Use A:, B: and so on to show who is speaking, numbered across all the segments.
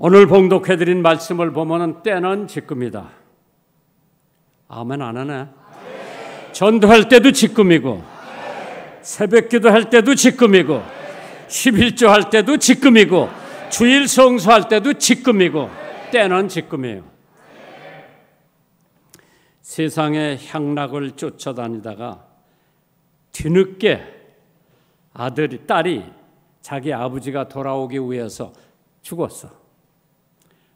A: 오늘 봉독해드린 말씀을 보면 때는 지금이다. 아멘 안 하네. 전도할 때도 지금이고, 새벽기도 할 때도 지금이고, 11조 할 때도 지금이고, 주일 성수할 때도 지금이고, 때는 지금이에요. 세상의 향락을 쫓아다니다가 뒤늦게 딸이 자기 아버지가 돌아오기 위해서 죽었어.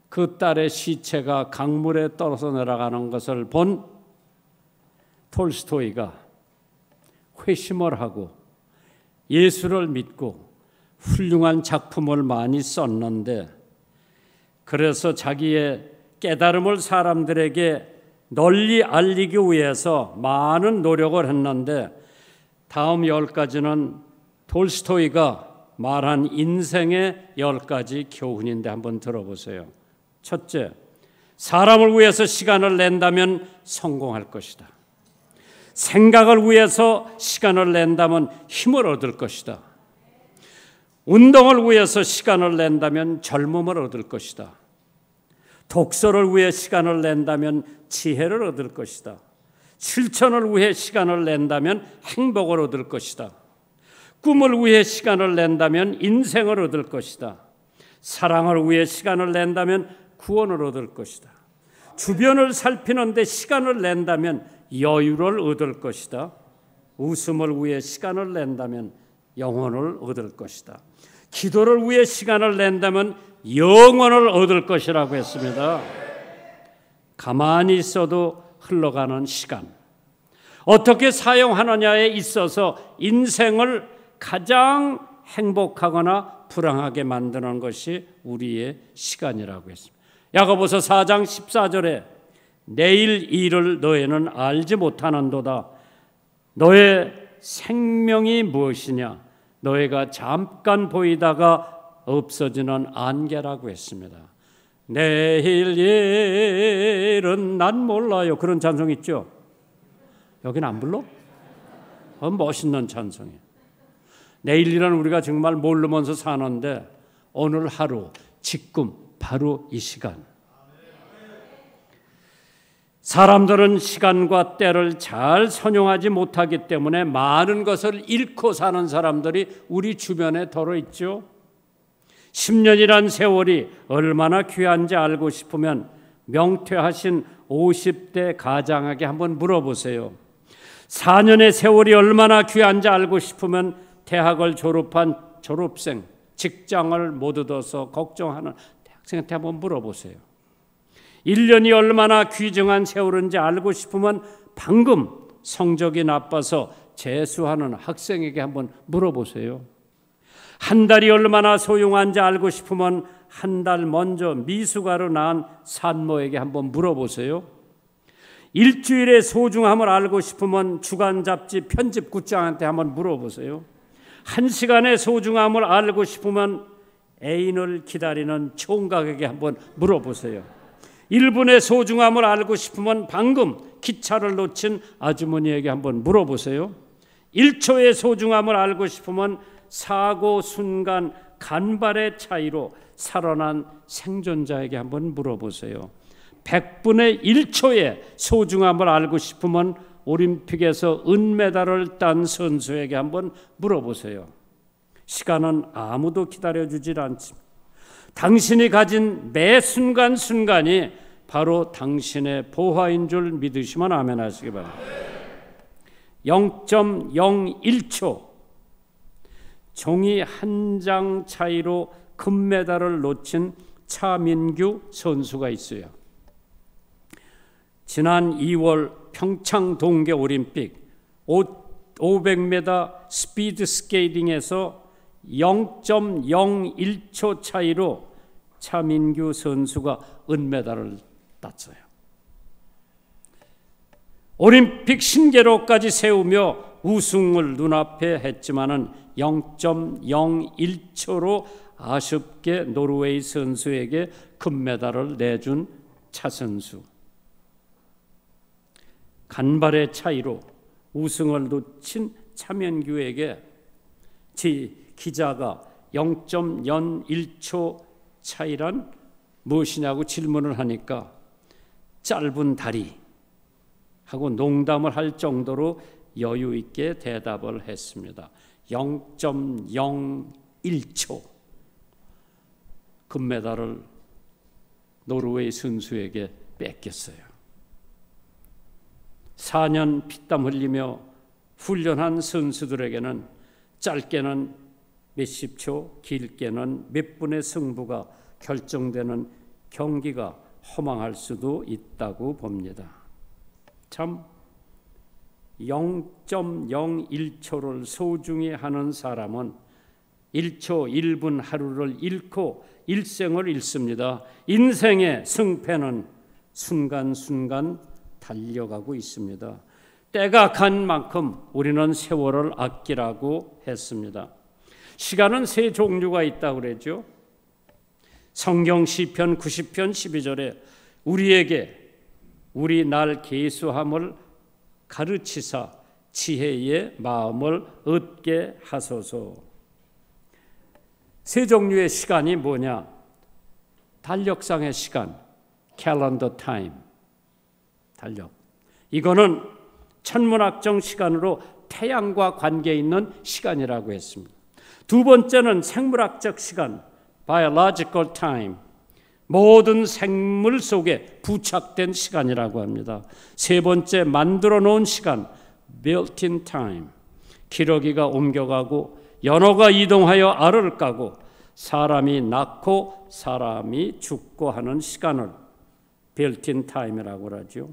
A: 그 딸의 시체가 강물에 떨어져 내려가는 것을 본 톨스토이가 회심을 하고 예수를 믿고 훌륭한 작품을 많이 썼는데, 그래서 자기의 깨달음을 사람들에게 널리 알리기 위해서 많은 노력을 했는데, 다음 10가지는 톨스토이가 말한 인생의 10가지 교훈인데 한번 들어보세요. 첫째, 사람을 위해서 시간을 낸다면 성공할 것이다. 생각을 위해서 시간을 낸다면 힘을 얻을 것이다. 운동을 위해서 시간을 낸다면 젊음을 얻을 것이다. 독서를 위해 시간을 낸다면 지혜를 얻을 것이다. 실천을 위해 시간을 낸다면 행복을 얻을 것이다. 꿈을 위해 시간을 낸다면 인생을 얻을 것이다. 사랑을 위해 시간을 낸다면 구원을 얻을 것이다. 주변을 살피는데 시간을 낸다면 여유를 얻을 것이다. 웃음을 위해 시간을 낸다면 영혼을 얻을 것이다. 기도를 위해 시간을 낸다면 영원을 얻을 것이라고 했습니다. 가만히 있어도 흘러가는 시간, 어떻게 사용하느냐에 있어서 인생을 가장 행복하거나 불행하게 만드는 것이 우리의 시간이라고 했습니다. 야고보서 4장 14절에 내일 일을 너희는 알지 못하는도다. 너의 생명이 무엇이냐? 너희가 잠깐 보이다가 없어지는 안개라고 했습니다. 내일 일은 난 몰라요. 그런 찬송 있죠? 여기는 안 불러? 멋있는 찬송이에요. 내일 일은 우리가 정말 모르면서 사는데, 오늘 하루, 지금, 바로 이 시간. 사람들은 시간과 때를 잘 선용하지 못하기 때문에 많은 것을 잃고 사는 사람들이 우리 주변에 덜어 있죠. 10년이란 세월이 얼마나 귀한지 알고 싶으면 명퇴하신 50대 가장에게 한번 물어보세요. 4년의 세월이 얼마나 귀한지 알고 싶으면 대학을 졸업한 졸업생, 직장을 못 얻어서 걱정하는 대학생한테 한번 물어보세요. 1년이 얼마나 귀중한 세월인지 알고 싶으면 방금 성적이 나빠서 재수하는 학생에게 한번 물어보세요. 한 달이 얼마나 소중한지 알고 싶으면 한 달 먼저 미숙아로 낳은 산모에게 한번 물어보세요. 일주일의 소중함을 알고 싶으면 주간 잡지 편집국장한테 한번 물어보세요. 1시간의 소중함을 알고 싶으면 애인을 기다리는 총각에게 한번 물어보세요. 1분의 소중함을 알고 싶으면 방금 기차를 놓친 아주머니에게 한번 물어보세요. 1초의 소중함을 알고 싶으면 사고 순간 간발의 차이로 살아난 생존자에게 한번 물어보세요. 100분의 1초의 소중함을 알고 싶으면 올림픽에서 은메달을 딴 선수에게 한번 물어보세요. 시간은 아무도 기다려주질 않습니다. 당신이 가진 매 순간순간이 바로 당신의 보화인 줄 믿으시면 아멘 하시기 바랍니다. 0.01초, 종이 한 장 차이로 금메달을 놓친 차민규 선수가 있어요. 지난 2월 평창 동계올림픽 500m 스피드 스케이팅에서 0.01초 차이로 차민규 선수가 은메달을 땄어요. 올림픽 신기록까지 세우며 우승을 눈앞에 했지만은 0.01초로 아쉽게 노르웨이 선수에게 금메달을 내준 차 선수. 간발의 차이로 우승을 놓친 차민규에게 기자가 0.01초 차이란 무엇이냐고 질문을 하니까 짧은 다리 하고 농담을 할 정도로 여유 있게 대답을 했습니다. 0.01초 금메달을 노르웨이 선수에게 뺏겼어요. 4년 피땀 흘리며 훈련한 선수들에게는 짧게는 몇십 초, 길게는 몇 분의 승부가 결정되는 경기가 허망할 수도 있다고 봅니다. 참 0.01초를 소중히 하는 사람은 1초 1분 하루를 잃고 일생을 잃습니다. 인생의 승패는 순간순간 달려가고 있습니다. 때가 간 만큼 우리는 세월을 아끼라고 했습니다. 시간은 세 종류가 있다고 그랬죠. 성경 시편 90편 12절에 우리에게 우리 날 계수함을 가르치사 지혜의 마음을 얻게 하소서. 세 종류의 시간이 뭐냐? 달력상의 시간, 캘린더 타임, 달력. 이거는 천문학적 시간으로 태양과 관계 있는 시간이라고 했습니다. 두 번째는 생물학적 시간, biological time, 모든 생물 속에 부착된 시간이라고 합니다. 세 번째, 만들어 놓은 시간, built-in time, 기러기가 옮겨가고 연어가 이동하여 알을 까고 사람이 낳고 사람이 죽고 하는 시간을 built-in time이라고 하죠.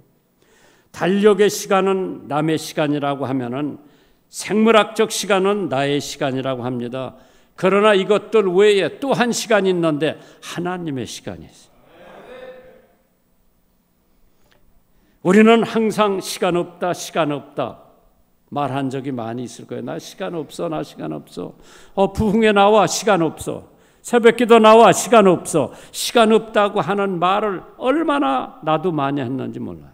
A: 달력의 시간은 남의 시간이라고 하면은 생물학적 시간은 나의 시간이라고 합니다. 그러나 이것들 외에 또 한 시간이 있는데 하나님의 시간이 있어요. 우리는 항상 시간 없다, 시간 없다 말한 적이 많이 있을 거예요. 나 시간 없어, 나 시간 없어. 부흥회 나와, 시간 없어. 새벽기도 나와, 시간 없어. 시간 없다고 하는 말을 얼마나 나도 많이 했는지 몰라요.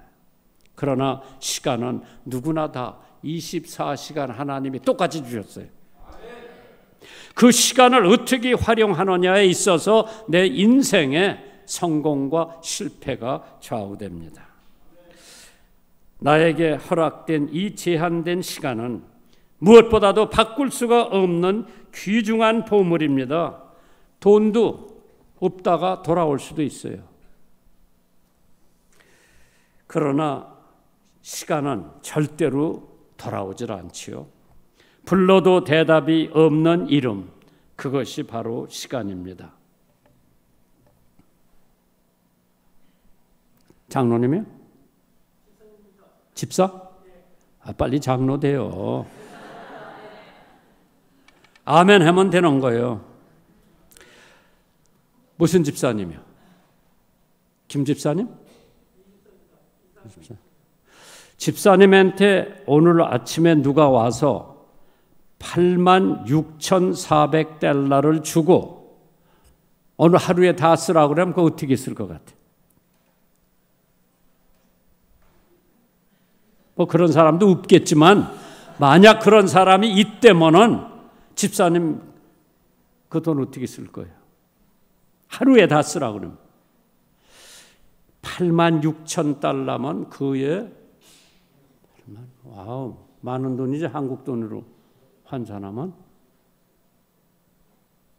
A: 그러나 시간은 누구나 다 24시간 하나님이 똑같이 주셨어요. 그 시간을 어떻게 활용하느냐에 있어서 내 인생의 성공과 실패가 좌우됩니다. 나에게 허락된 이 제한된 시간은 무엇보다도 바꿀 수가 없는 귀중한 보물입니다. 돈도 없다가 돌아올 수도 있어요. 그러나 시간은 절대로 돌아오질 않지요. 불러도 대답이 없는 이름, 그것이 바로 시간입니다. 장로님이요? 집사? 빨리 장로 돼요. 아멘 하면 되는 거예요. 무슨 집사님이요? 김 집사님? 집사님한테 오늘 아침에 누가 와서 86,400달러를 주고 오늘 하루에 다 쓰라고 그러면 그거 어떻게 쓸 것 같아? 뭐 그런 사람도 없겠지만 만약 그런 사람이 있다면은 집사님 그 돈 어떻게 쓸 거예요? 하루에 다 쓰라고 그러면 86,000달러면 그에 와우, 많은 돈이지. 한국 돈으로 환산하면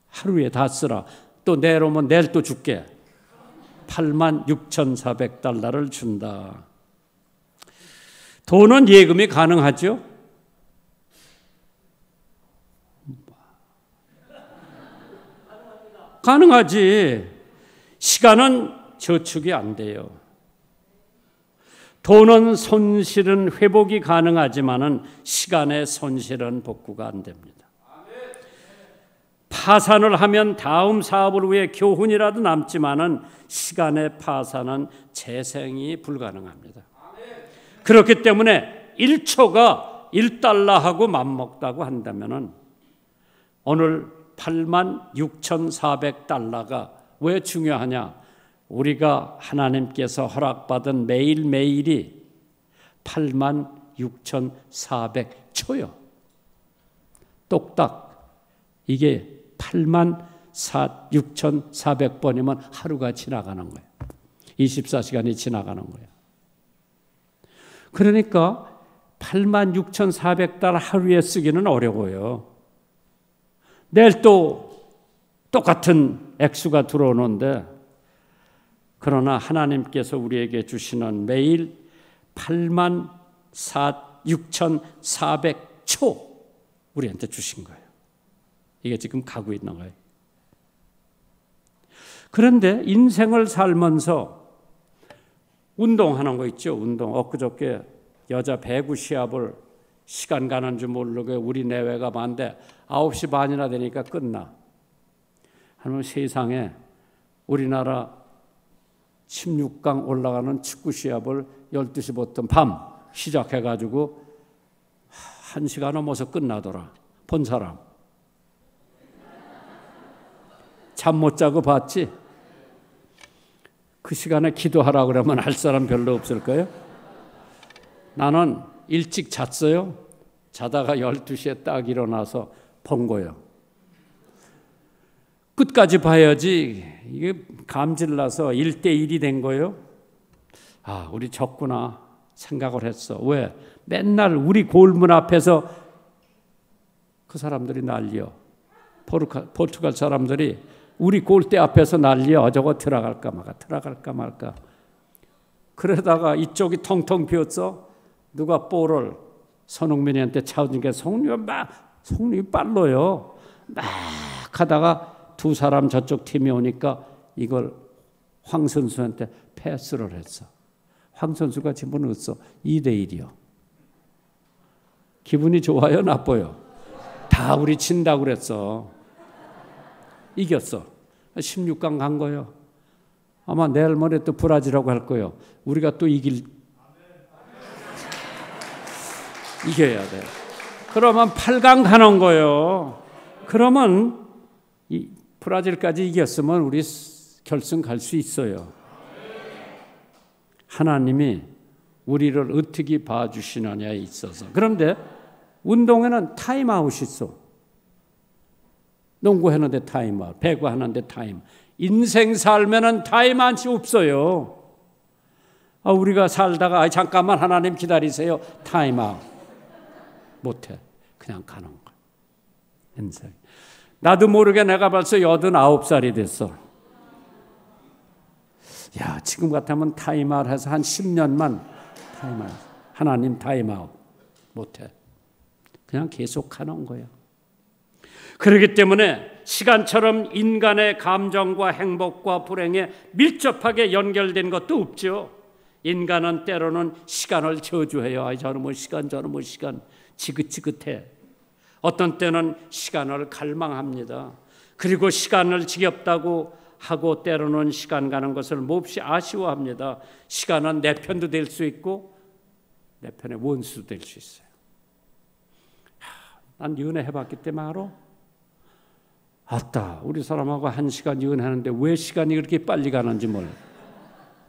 A: 하루에 다 쓰라. 또 내일 오면 내일 또 줄게. 86,400달러를 준다. 돈은 예금이 가능하죠? 가능하지. 시간은 저축이 안 돼요. 돈은 손실은 회복이 가능하지만은 시간의 손실은 복구가 안 됩니다. 파산을 하면 다음 사업을 위해 교훈이라도 남지만은 시간의 파산은 재생이 불가능합니다. 그렇기 때문에 1초가 1달러하고 맞먹다고 한다면은 오늘 86,400달러가 왜 중요하냐? 우리가 하나님께서 허락받은 매일매일이 86,400초요. 똑딱 이게 6,400번이면 하루가 지나가는 거예요. 24시간이 지나가는 거예요. 그러니까 86,400달 하루에 쓰기는 어려워요. 내일 또 똑같은 액수가 들어오는데, 그러나 하나님께서 우리에게 주시는 매일 86,400초 우리한테 주신 거예요. 이게 지금 가고 있는 거예요. 그런데 인생을 살면서 운동하는 거 있죠. 운동. 엊그저께 여자 배구 시합을 시간 가는 줄 모르게 우리 내외가 많은데 9시 반이나 되니까 끝나. 하면 세상에 우리나라 16강 올라가는 축구 시합을 12시부터 밤 시작해가지고 1시간 넘어서 끝나더라. 본 사람. 잠 못 자고 봤지? 그 시간에 기도하라 그러면 할 사람 별로 없을 거예요. 나는 일찍 잤어요. 자다가 12시에 딱 일어나서 본 거예요. 끝까지 봐야지. 이게 감질나서 1대1이 된 거예요. 아, 우리 졌구나 생각을 했어. 왜? 맨날 우리 골문 앞에서 그 사람들이 난리여. 포르투갈 사람들이 우리 골대 앞에서 난리여. 저거 들어갈까 말까. 그러다가 이쪽이 텅텅 비었어. 누가 볼을 손흥민한테 차주니까 손흥민이 빨라요. 막 하다가 두 사람 저쪽 팀이 오니까 이걸 황 선수한테 패스를 했어. 황 선수가 집어넣었어. 2대1이요. 기분이 좋아요? 나빠요? 다 우리 진다고 그랬어. 이겼어. 16강 간 거예요. 아마 내일 모레 또 브라질하고 할 거예요. 우리가 또 이겨야 돼. 그러면 8강 가는 거예요. 그러면 이 브라질까지 이겼으면 우리 결승 갈 수 있어요. 하나님이 우리를 어떻게 봐주시느냐에 있어서. 그런데 운동에는 타임아웃이 있어. 농구하는데 타임아웃, 배구하는데 타임. 인생 살면은 타임아웃이 없어요. 우리가 살다가 잠깐만 하나님 기다리세요. 타임아웃 못해. 그냥 가는 거야. 인생. 나도 모르게 내가 벌써 89살이 됐어. 야, 지금 같으면 타임아웃 해서 한 10년만 타임아웃. 하나님 타임아웃 못해. 그냥 계속 하는 거야. 그렇기 때문에 시간처럼 인간의 감정과 행복과 불행에 밀접하게 연결된 것도 없죠. 인간은 때로는 시간을 저주해요. 저는 뭐 시간 지긋지긋해. 어떤 때는 시간을 갈망합니다. 그리고 시간을 지겹다고 하고 때로는 시간 가는 것을 몹시 아쉬워합니다. 시간은 내 편도 될 수 있고 내 편의 원수도 될 수 있어요. 난 연애해봤기 때문에 알아. 아따, 우리 사람하고 1시간 연애하는데 왜 시간이 그렇게 빨리 가는지 몰라.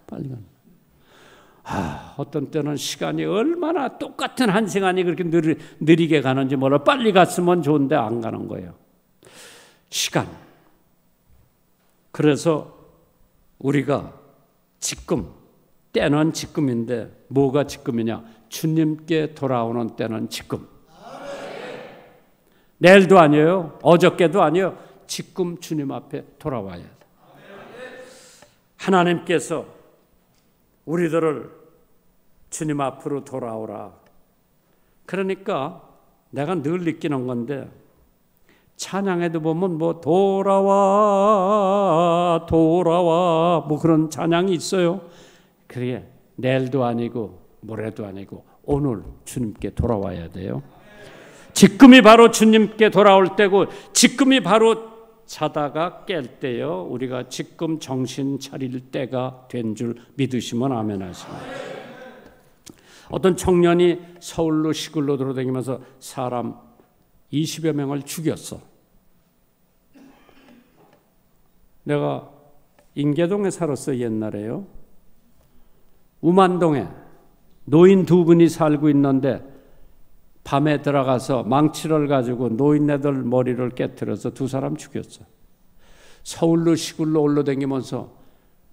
A: 빨리 가는. 어떤 때는 시간이 얼마나 똑같은 1시간이 그렇게 느리게 가는지 몰라. 빨리 갔으면 좋은데 안 가는 거예요. 시간. 그래서 우리가 지금, 때는 지금인데 뭐가 지금이냐? 주님께 돌아오는 때는 지금. 내일도 아니에요. 어저께도 아니에요. 지금 주님 앞에 돌아와야 돼. 하나님께서 우리들을 주님 앞으로 돌아오라. 그러니까 내가 늘 느끼는 건데 찬양에도 보면 뭐 돌아와 뭐 그런 찬양이 있어요. 그게 내일도 아니고 모레도 아니고 오늘 주님께 돌아와야 돼요. 지금이 바로 주님께 돌아올 때고 지금이 바로 자다가 깰 때요. 우리가 지금 정신 차릴 때가 된 줄 믿으시면 아멘 하십니다. 어떤 청년이 서울로 시골로 돌아다니면서 사람 20여 명을 죽였어. 내가 인계동에 살았어 옛날에요. 우만동에 노인 2분이 살고 있는데 밤에 들어가서 망치를 가지고 노인네들 머리를 깨트려서 2 사람 죽였어. 서울로 시골로 올라다니면서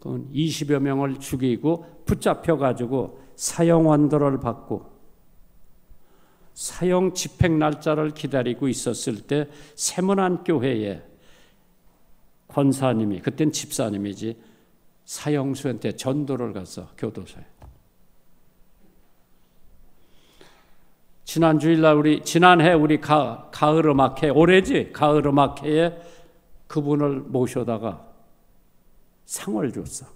A: 20여 명을 죽이고 붙잡혀가지고 사형 완도를 받고 사형 집행 날짜를 기다리고 있었을 때 세문안 교회에 권사님이, 그땐 집사님이지, 사형수한테 전도를 가서 교도소에. 지난해 우리 가을 음악회, 올해지 가을 음악회에 그분을 모셔다가 상을 줬어.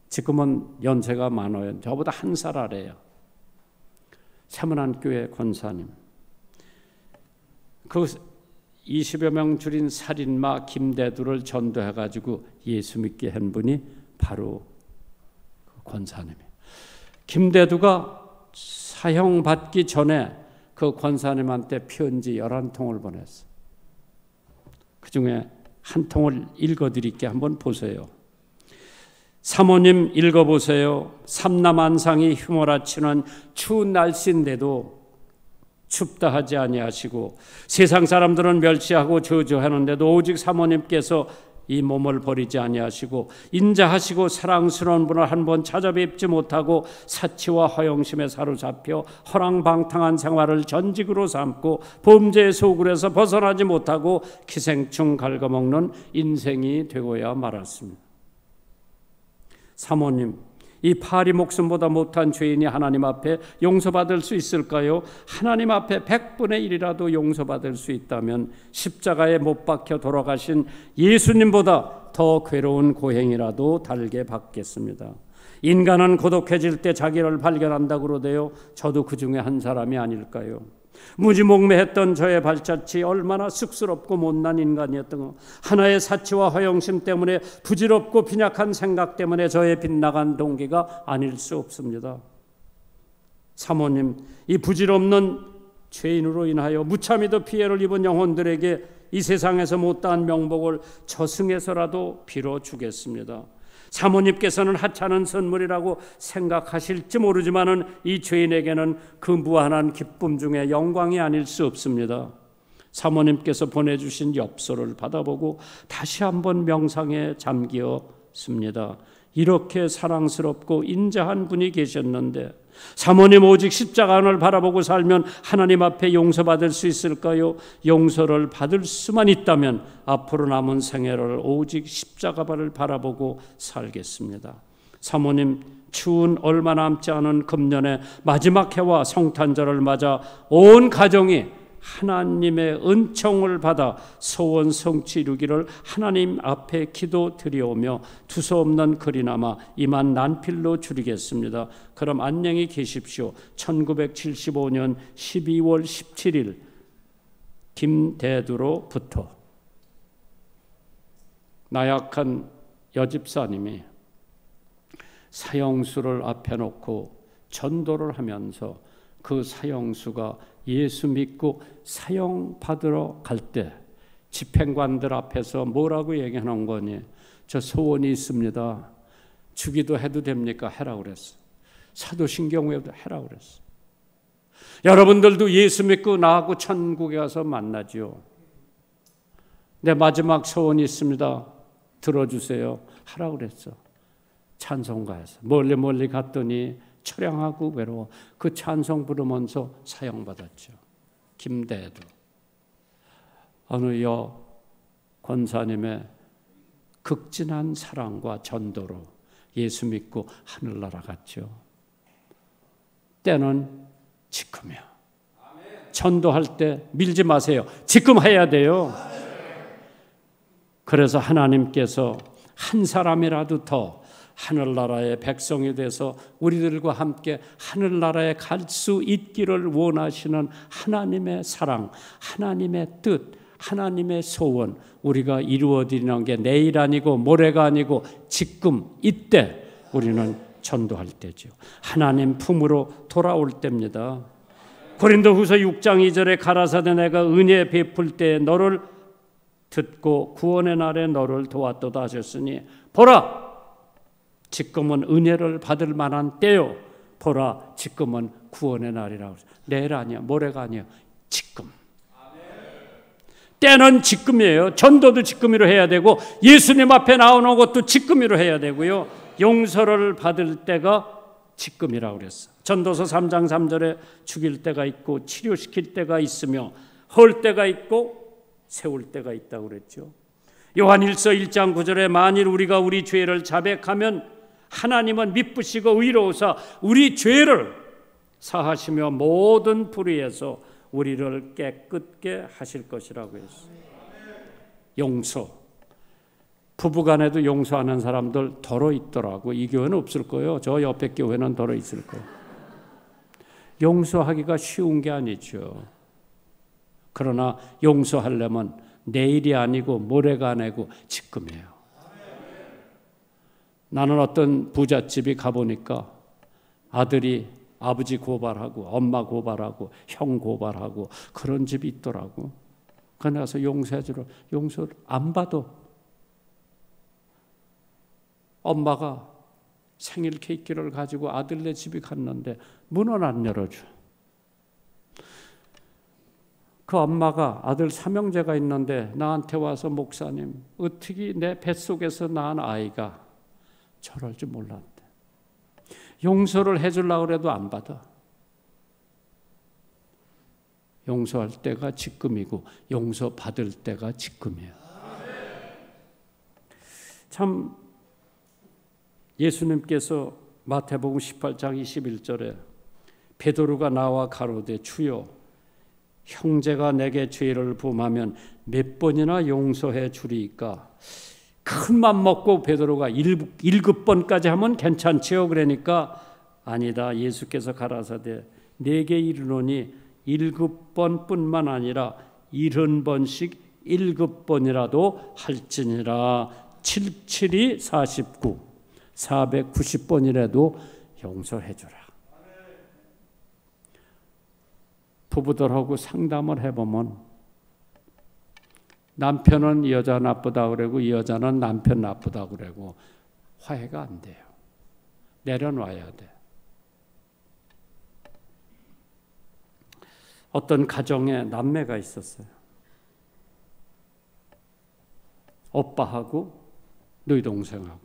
A: 지금은 연세가 많아요. 저보다 1살 아래요. 세문안 교회 권사님. 그 20여 명 줄인 살인마 김대두를 전도해가지고 예수 믿게 한 분이 바로 그 권사님이에요. 김대두가 사형 받기 전에 그 권사님한테 편지 11통을 보냈어. 그 중에 한 통을 읽어드릴게. 한번 보세요. 사모님 읽어보세요. 삼남한상이 휘몰아치는 추운 날씨인데도 춥다 하지 아니하시고 세상 사람들은 멸시하고 저주하는데도 오직 사모님께서 이 몸을 버리지 아니하시고 인자하시고 사랑스러운 분을 한 번 찾아뵙지 못하고 사치와 허영심에 사로잡혀 허랑방탕한 생활을 전직으로 삼고 범죄의 소굴에서 벗어나지 못하고 기생충 갉아먹는 인생이 되고야 말았습니다. 사모님, 이 파리 목숨보다 못한 죄인이 하나님 앞에 용서받을 수 있을까요? 하나님 앞에 100분의 1이라도 용서받을 수 있다면 십자가에 못 박혀 돌아가신 예수님보다 더 괴로운 고행이라도 달게 받겠습니다. 인간은 고독해질 때 자기를 발견한다고 그러대요. 저도 그 중에 한 사람이 아닐까요? 무지몽매했던 저의 발자취 얼마나 쑥스럽고 못난 인간이었던 하나의 사치와 허영심 때문에 부질없고 빈약한 생각 때문에 저의 빗나간 동기가 아닐 수 없습니다. 사모님, 이 부질없는 죄인으로 인하여 무참히도 피해를 입은 영혼들에게 이 세상에서 못다한 명복을 저승에서라도 빌어주겠습니다. 사모님께서는 하찮은 선물이라고 생각하실지 모르지만은 이 죄인에게는 그 무한한 기쁨 중에 영광이 아닐 수 없습니다. 사모님께서 보내주신 엽서를 받아보고 다시 한번 명상에 잠기었습니다. 이렇게 사랑스럽고 인자한 분이 계셨는데 사모님 오직 십자가를 바라보고 살면 하나님 앞에 용서받을 수 있을까요? 용서를 받을 수만 있다면 앞으로 남은 생애를 오직 십자가를 바라보고 살겠습니다. 사모님, 추운 얼마 남지 않은 금년의 마지막 해와 성탄절을 맞아 온 가정이 하나님의 은총을 받아 소원 성취 이루기를 하나님 앞에 기도 드리오며 두서없는 글이나마 이만 난필로 줄이겠습니다. 그럼 안녕히 계십시오. 1975년 12월 17일 김대두로부터. 나약한 여집사님이 사형수를 앞에 놓고 전도를 하면서 그 사형수가 예수 믿고 사형 받으러 갈 때 집행관들 앞에서 뭐라고 얘기하는 거니? 저 소원이 있습니다. 주기도 해도 됩니까? 해라고 그랬어. 사도신경회도 해라고 그랬어. 여러분들도 예수 믿고 나하고 천국에 가서 만나지요. 내 마지막 소원이 있습니다. 들어주세요. 하라고 그랬어. 찬송가에서 멀리 갔더니 처량하고 외로워. 그 찬송 부르면서 사형받았죠. 김대두. 어느 여 권사님의 극진한 사랑과 전도로 예수 믿고 하늘나라 갔죠. 때는 지금이야. 전도할 때 밀지 마세요. 지금 해야 돼요. 그래서 하나님께서 한 사람이라도 더 하늘나라의 백성이 돼서 우리들과 함께 하늘나라에 갈 수 있기를 원하시는 하나님의 사랑, 하나님의 뜻, 하나님의 소원, 우리가 이루어드리는 게 내일 아니고 모레가 아니고 지금 이때 우리는 전도할 때죠. 하나님 품으로 돌아올 때입니다. 고린도후서 6장 2절에 가라사대 내가 은혜 베풀 때 너를 듣고 구원의 날에 너를 도왔도다 하셨으니 보라 지금은 은혜를 받을 만한 때요. 보라 지금은 구원의 날이라고. 내일 아니야, 모레가 아니야, 지금. 때는 지금이에요. 전도도 지금으로 해야 되고 예수님 앞에 나오는 것도 지금으로 해야 되고요. 용서를 받을 때가 지금이라고 그랬어. 전도서 3장 3절에 죽일 때가 있고 치료시킬 때가 있으며 헐 때가 있고 세울 때가 있다고 그랬죠. 요한일서 1장 9절에 만일 우리가 우리 죄를 자백하면 하나님은 미쁘시고 의로우사 우리 죄를 사하시며 모든 불의에서 우리를 깨끗게 하실 것이라고 했어요. 용서. 부부간에도 용서하는 사람들 덜어 있더라고. 이 교회는 없을 거예요. 저 옆에 교회는 덜어 있을 거예요. 용서하기가 쉬운 게 아니죠. 그러나 용서하려면 내일이 아니고 모레가 아니고 지금이에요. 나는 어떤 부잣집이 가보니까 아들이 아버지 고발하고 엄마 고발하고 형 고발하고 그런 집이 있더라고. 그래 가서 용서해주러 용서를 안 받아. 엄마가 생일 케이크를 가지고 아들네 집에 갔는데 문을 안 열어줘. 그 엄마가 아들 삼형제가 있는데 나한테 와서 목사님 어떻게 내 뱃속에서 낳은 아이가 저럴 줄 몰랐대. 용서를 해주려고 해도 안 받아. 용서할 때가 지금이고 용서받을 때가 지금이에요. 참 예수님께서 마태복음 18장 21절에 베드로가 나와 가로되 주여 형제가 내게 죄를 범하면 몇 번이나 용서해 주리이까. 큰 맘 먹고 베드로가 7번까지 하면 괜찮지요. 그러니까 아니다. 예수께서 가라사대 내게 이르노니 7번뿐만 아니라 70번씩 7번이라도 할지니라. 77이 49 490번이라도 용서해 주라. 부부들하고 상담을 해보면 남편은 이 여자 나쁘다 그러고 이 여자는 남편 나쁘다 그러고 화해가 안 돼요. 내려놔야 돼. 어떤 가정에 남매가 있었어요. 오빠하고 너희 동생하고.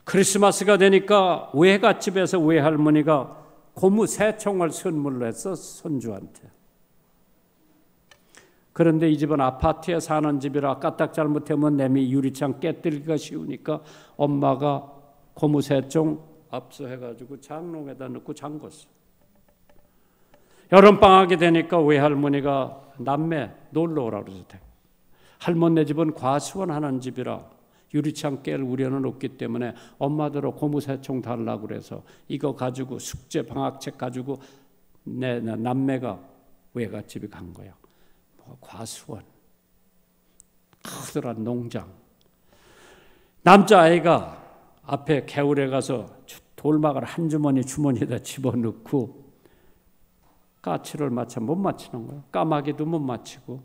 A: 크리스마스가 되니까 외갓집에서 외할머니가 고무 새총을 선물로 했어. 손주한테. 그런데 이 집은 아파트에 사는 집이라 까딱 잘못하면 내미 유리창 깨뜨리기가 쉬우니까 엄마가 고무 새총 압수해가지고 장롱에다 넣고 잠궜어. 여름방학이 되니까 외할머니가 남매 놀러 오라고 그래서 할머니 집은 과수원하는 집이라 유리창 깰 우려는 없기 때문에 엄마들은 고무새총 달라고 그래서 이거 가지고 숙제 방학책 가지고 내 남매가 외갓집에 간 거야. 과수원, 커다란 농장. 남자아이가 앞에 개울에 가서 돌막을 한 주머니에다 집어넣고 까치를 맞춰 못 맞추는 거야. 까마귀도 못 맞추고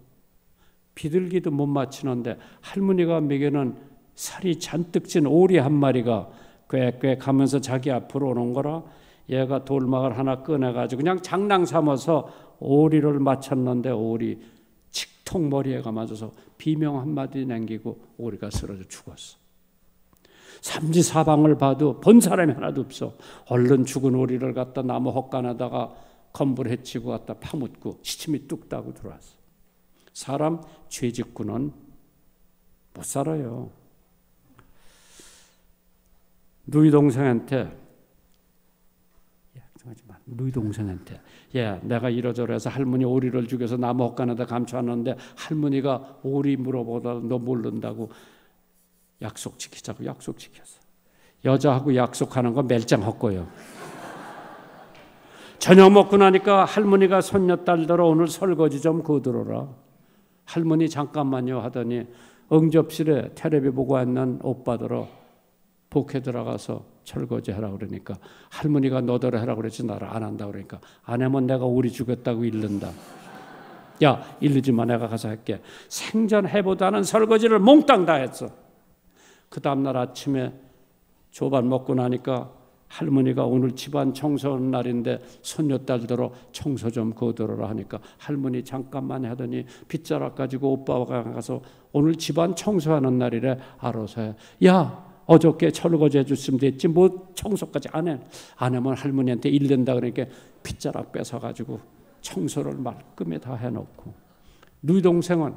A: 비둘기도 못 맞추는데 할머니가 먹이는 살이 잔뜩 찐 오리 한 마리가 꽥꽥 하면서 자기 앞으로 오는 거라 얘가 돌막을 하나 꺼내가지고 그냥 장난 삼아서 오리를 맞췄는데 오리 칙통 머리에가 맞아서 비명 한마디 남기고 오리가 쓰러져 죽었어. 삼지사방을 봐도 본 사람이 하나도 없어. 얼른 죽은 오리를 갖다 나무 헛간에다가 건불 해치고 갖다 파묻고 시침이 뚝 따고 들어왔어. 사람 죄 짓고는 못 살아요. 누이 동생한테 야, 내가 이러저러해서 할머니 오리를 죽여서 나무 헛간에다 감춰놨는데 할머니가 오리 물어보다 너 모른다고 약속 지키자고 약속 지켰어. 여자하고 약속하는 거 멜짱 헛거요. 저녁 먹고 나니까 할머니가 손녀딸들아 오늘 설거지 좀 거들어라. 할머니 잠깐만요 하더니 응접실에 텔레비 보고 있는 오빠들아 복회 들어가서 설거지 하라고 그러니까 할머니가 너더러 하라고 그랬지 나를 안 한다고 그러니까 안 하면 내가 오리 죽였다고 일른다. 야 일르지 마 내가 가서 할게. 생전해보다는 설거지를 몽땅 다 했어. 그 다음날 아침에 조반 먹고 나니까 할머니가 오늘 집안 청소하는 날인데 손녀딸들어 청소 좀 거두어라 하니까 할머니 잠깐만 하더니 빗자락 가지고 오빠가 가서 오늘 집안 청소하는 날이래. 알아서 해. 야, 어저께 설거지 해줬으면 됐지 뭐 청소까지 안 하면 할머니한테 일낸다. 그러니까 빗자락 뺏어가지고 청소를 말끔히 다 해놓고, 누이 동생은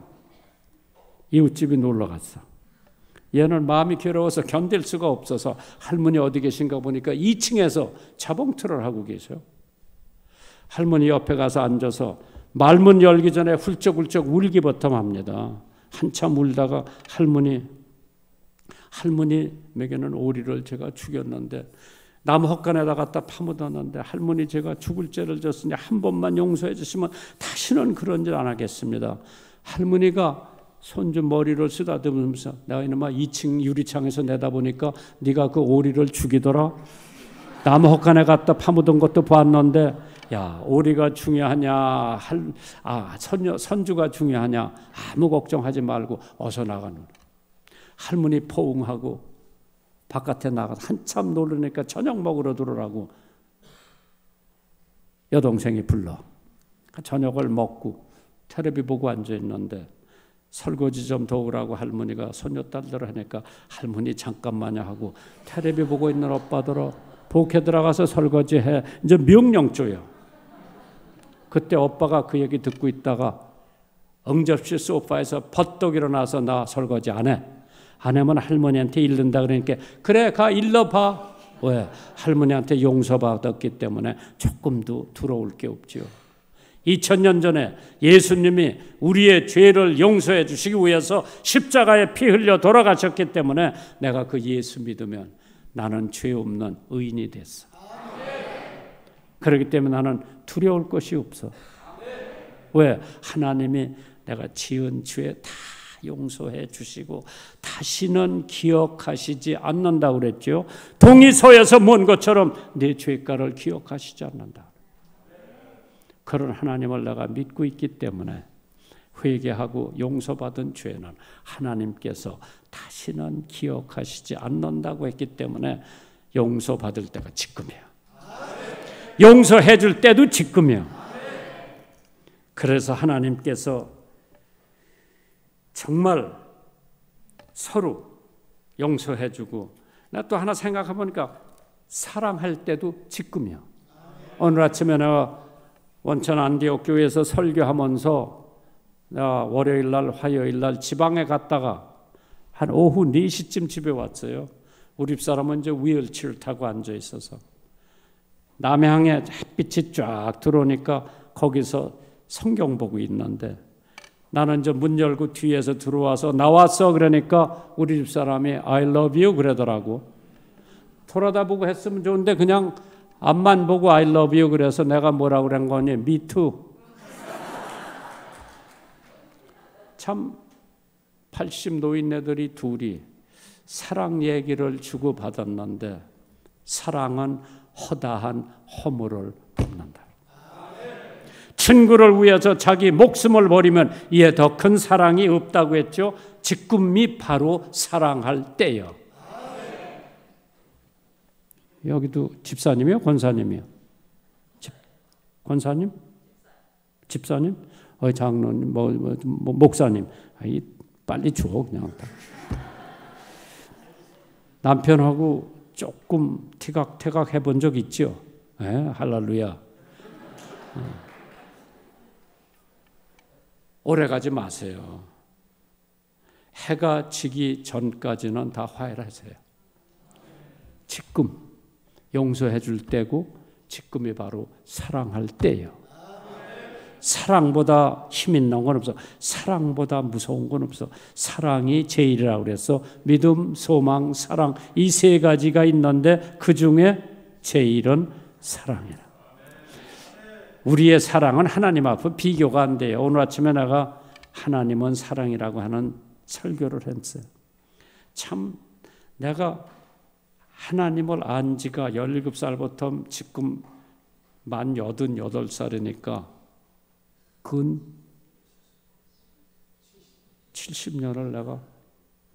A: 이웃집이 놀러 갔어. 얘는 마음이 괴로워서 견딜 수가 없어서 할머니 어디 계신가 보니까 2층에서 자봉틀을 하고 계셔요. 할머니 옆에 가서 앉아서 말문 열기 전에 훌쩍훌쩍 울기부터 합니다. 한참 울다가 할머니에게는 오리를 제가 죽였는데 나무 헛간에다 갖다 파묻었는데 할머니 제가 죽을 죄를 졌으니 한 번만 용서해 주시면 다시는 그런 일 안 하겠습니다. 할머니가 손주 머리를 쓰다듬으면서 내가 이놈아 2층 유리창에서 내다보니까 네가 그 오리를 죽이더라. 나무 헛간에 갖다 파묻은 것도 봤는데 야, 오리가 중요하냐 선주가 중요하냐 아무 걱정하지 말고 어서 나가는. 할머니 포옹하고 바깥에 나가서 한참 놀으니까 저녁 먹으러 들어오라고 여동생이 불러. 저녁을 먹고 텔레비 보고 앉아있는데 설거지 좀 도우라고 할머니가 손녀딸들 하니까 할머니 잠깐만요 하고 텔레비 보고 있는 오빠들어 복에 들어가서 설거지해. 이제 명령 줘요. 그때 오빠가 그 얘기 듣고 있다가 응접실 소파에서 버떡 일어나서 나 설거지 안 해. 안 하면 할머니한테 일른다. 그러니까 그래 가 일러봐. 왜? 할머니한테 용서받았기 때문에 조금도 두려울 게 없죠. 2000년 전에 예수님이 우리의 죄를 용서해 주시기 위해서 십자가에 피 흘려 돌아가셨기 때문에 내가 그 예수 믿으면 나는 죄 없는 의인이 됐어. 그렇기 때문에 나는 두려울 것이 없어. 왜? 하나님이 내가 지은 죄 다 용서해 주시고 다시는 기억하시지 않는다고 그랬죠. 동이 서에서 먼 것처럼 내 죄가를 기억하시지 않는다. 그런 하나님을 내가 믿고 있기 때문에 회개하고 용서받은 죄는 하나님께서 다시는 기억하시지 않는다고 했기 때문에 용서받을 때가 지금이에요. 용서해 줄 때도 지금이에요. 그래서 하나님께서 정말 서로 용서해 주고, 나 또 하나 생각해 보니까 사랑할 때도 지금이에요. 오늘 아침에 내가 원천 안디옥 교회에서 설교하면서 내가 월요일 날 화요일 날 지방에 갔다가 한 오후 4시쯤 집에 왔어요. 우리 집사람은 이제 휠체어를 타고 앉아 있어서 남향에 햇빛이 쫙 들어오니까 거기서 성경 보고 있는데 나는 이제 문 열고 뒤에서 들어와서 나왔어 그러니까 우리 집사람이 I love you 그러더라고. 돌아다보고 했으면 좋은데 그냥 앞만 보고 I love you 그래서 내가 뭐라고 그런 거니? Me too. 참 80 노인네들이 둘이 사랑 얘기를 주고받았는데 사랑은 허다한 허물을 덮는다. 친구를 위해서 자기 목숨을 버리면 이에 더 큰 사랑이 없다고 했죠. 지금이 바로 사랑할 때요. 여기도 집사님이요? 권사님이요? 권사님? 집사님? 장로님? 목사님? 빨리 줘 그냥. 남편하고 조금 티각태각 해본 적 있죠? 할렐루야. 오래 가지 마세요. 해가 지기 전까지는 다 화해하세요. 지금 용서해 줄 때고 지금이 바로 사랑할 때예요. 사랑보다 힘 있는 건 없어. 사랑보다 무서운 건 없어. 사랑이 제일이라고 그래서 믿음, 소망, 사랑 이 세 가지가 있는데 그중에 제일은 사랑이라. 우리의 사랑은 하나님 앞에 비교가 안 돼요. 오늘 아침에 내가 하나님은 사랑이라고 하는 설교를 했어요. 참 내가 하나님을 안 지가 17살부터 지금 만 88살이니까 근 70년을 내가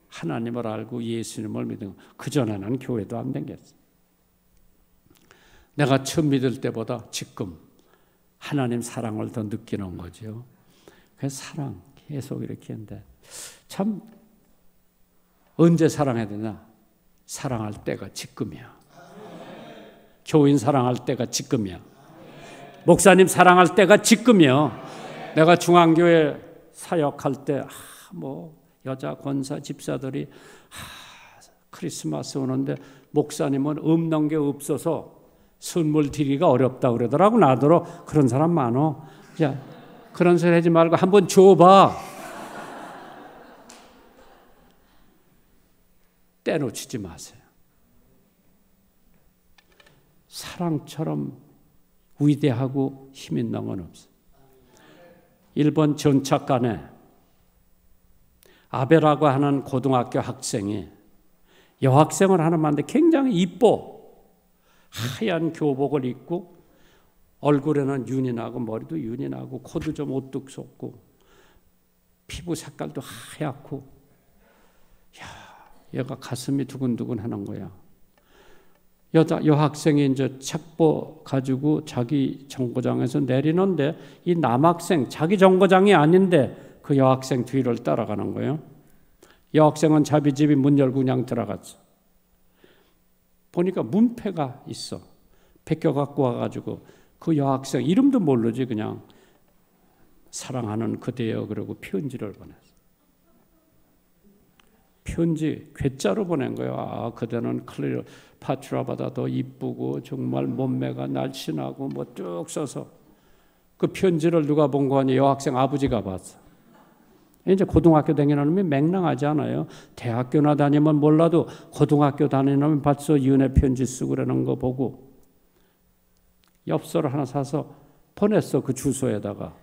A: 하나님을 알고 예수님을 믿은, 그전에는 교회도 안 다녔어요. 내가 처음 믿을 때보다 지금 하나님 사랑을 더 느끼는 거죠. 그래서 사랑 계속 이렇게 했는데 참 언제 사랑해야 되나? 사랑할 때가 지금이야. 교인 사랑할 때가 지금이야. 목사님 사랑할 때가 지금이야. 내가 중앙교회 사역할 때 여자 권사 집사들이 크리스마스 오는데 목사님은 없는 게 없어서 선물 드리기가 어렵다 그러더라고. 나더러 그런 사람 많어. 야, 그런 소리 하지 말고 한번 줘봐. 떼놓치지 마세요. 사랑처럼 위대하고 힘 있는 건 없어요. 일본 전착간에 아베라고 하는 고등학교 학생이 여학생을 하나 만데 굉장히 이뻐. 하얀 교복을 입고 얼굴에는 윤이 나고 머리도 윤이 나고 코도 좀 오뚝 솟고 피부 색깔도 하얗고 얘가 가슴이 두근두근 하는 거야. 여학생이 이제 책보 가지고 자기 정거장에서 내리는데 이 남학생 자기 정거장이 아닌데 그 여학생 뒤를 따라가는 거예요. 여학생은 자기 집이 문 열고 그냥 들어갔어. 보니까 문패가 있어. 베껴 갖고 와가지고 그 여학생 이름도 모르지 그냥 사랑하는 그대여 그러고 편지를 보냈어. 편지 괴짜로 보낸 거예요. 그대는 클레오파트라보다 더 이쁘고 정말 몸매가 날씬하고 쭉 써서 그 편지를 누가 본 거 아니에요? 여학생 아버지가 봤어. 이제 고등학교 다니는 놈이 맹랑하지 않아요. 대학교나 다니면 몰라도 고등학교 다니는 놈이 벌써 연애 편지 쓰고 그러는 거 보고 엽서를 하나 사서 보냈어. 그 주소에다가.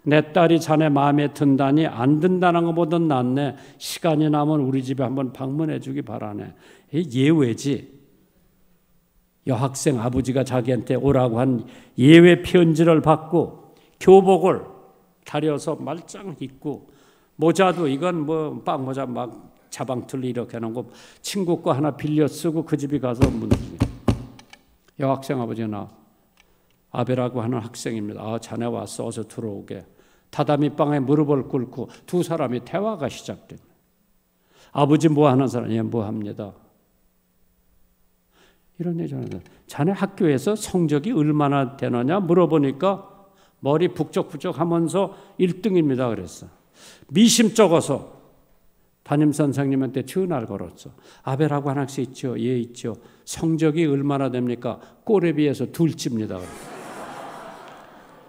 A: 내 딸이 자네 마음에 든다니 안 든다는 것보다 낫네. 시간이 나면 우리 집에 한번 방문해 주기 바라네. 예외지. 여학생 아버지가 자기한테 오라고 한 예외 편지를 받고 교복을 다려서 말짱 입고 모자도 이건 빵모자 막 자방틀리 이렇게 해놓은 친구 거 하나 빌려 쓰고 그 집에 가서 여학생 아버지가 나 아베라고 하는 학생입니다. 자네 왔어. 어서 들어오게. 다다미 방에 무릎을 꿇고 두 사람이 대화가 시작됩니다. 아버지 뭐 하는 사람? 예, 뭐 합니다. 이런 얘기잖아요. 자네 학교에서 성적이 얼마나 되느냐 물어보니까 머리 북적북적 하면서 1등입니다. 그랬어. 미심쩍어서 담임선생님한테 전화를 걸었어. 아베라고 하는 학생 있죠? 예, 있죠. 성적이 얼마나 됩니까? 꼴에 비해서 둘째입니다.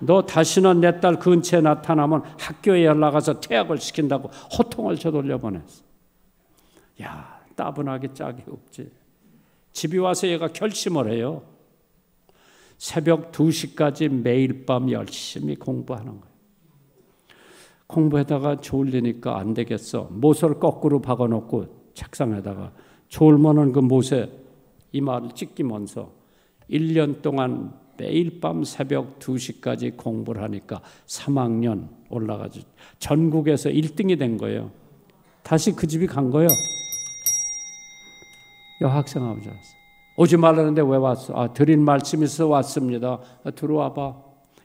A: 너 다시는 내 딸 근처에 나타나면 학교에 연락와서 퇴학을 시킨다고 호통을 저돌려 보냈어. 야, 따분하게 짝이 없지. 집에 와서 얘가 결심을 해요. 새벽 2시까지 매일 밤 열심히 공부하는 거예요. 공부하다가 졸리니까 안 되겠어. 못을 거꾸로 박아놓고 책상에다가 졸면은 그 못에 이마를 찢기면서 1년 동안 매일 밤 새벽 2시까지 공부를 하니까 3학년 올라가지 전국에서 1등이 된 거예요. 다시 그 집이 간 거예요. 여학생 아버지 왔어. 오지 말라는데 왜 왔어? 드린 말씀이 있어 왔습니다. 들어와 봐.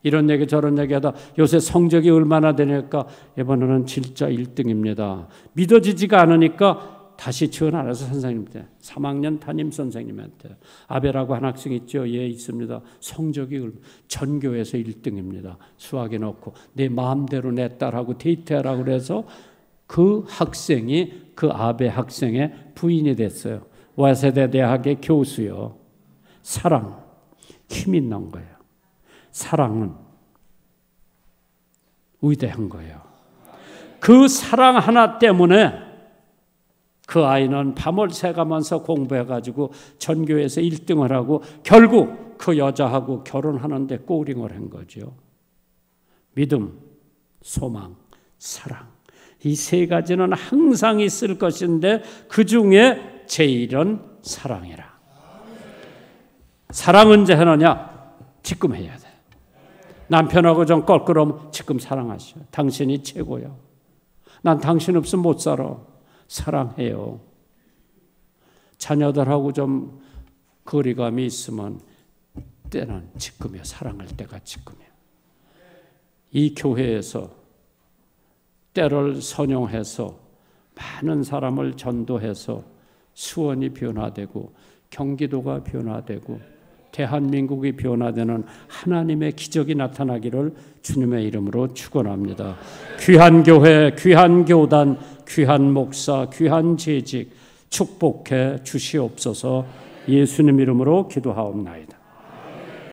A: 이런 얘기 저런 얘기하다 요새 성적이 얼마나 되니까 이번에는 진짜 1등입니다. 믿어지지가 않으니까 다시 전화를 해서 선생님한테 3학년 담임 선생님한테 아베라고 한 학생 있죠? 예, 있습니다. 성적이 전교에서 1등입니다. 수학에 넣고 내 마음대로 내 딸하고 데이트하라고 그래서 그 학생이 그 아베 학생의 부인이 됐어요. 와세대 대학의 교수요. 사랑, 힘 있는 거예요. 사랑은 위대한 거예요. 그 사랑 하나 때문에 그 아이는 밤을 새가면서 공부해가지고 전교에서 1등을 하고 결국 그 여자하고 결혼하는데 꼬링을 한 거죠. 믿음, 소망, 사랑. 이 세 가지는 항상 있을 것인데 그 중에 제일은 사랑이라. 사랑 언제 하느냐? 지금 해야 돼. 남편하고 좀 껄끄러우면 지금 사랑하시오. 당신이 최고야. 난 당신 없으면 못 살아. 사랑해요. 자녀들하고 좀 거리감이 있으면 때는 지금이요. 사랑할 때가 지금이요. 이 교회에서 때를 선용해서 많은 사람을 전도해서 수원이 변화되고 경기도가 변화되고 대한민국이 변화되는 하나님의 기적이 나타나기를 주님의 이름으로 축원합니다. 귀한 교회, 귀한 교단, 귀한 목사, 귀한 재직 축복해 주시옵소서. 예수님 이름으로 기도하옵나이다.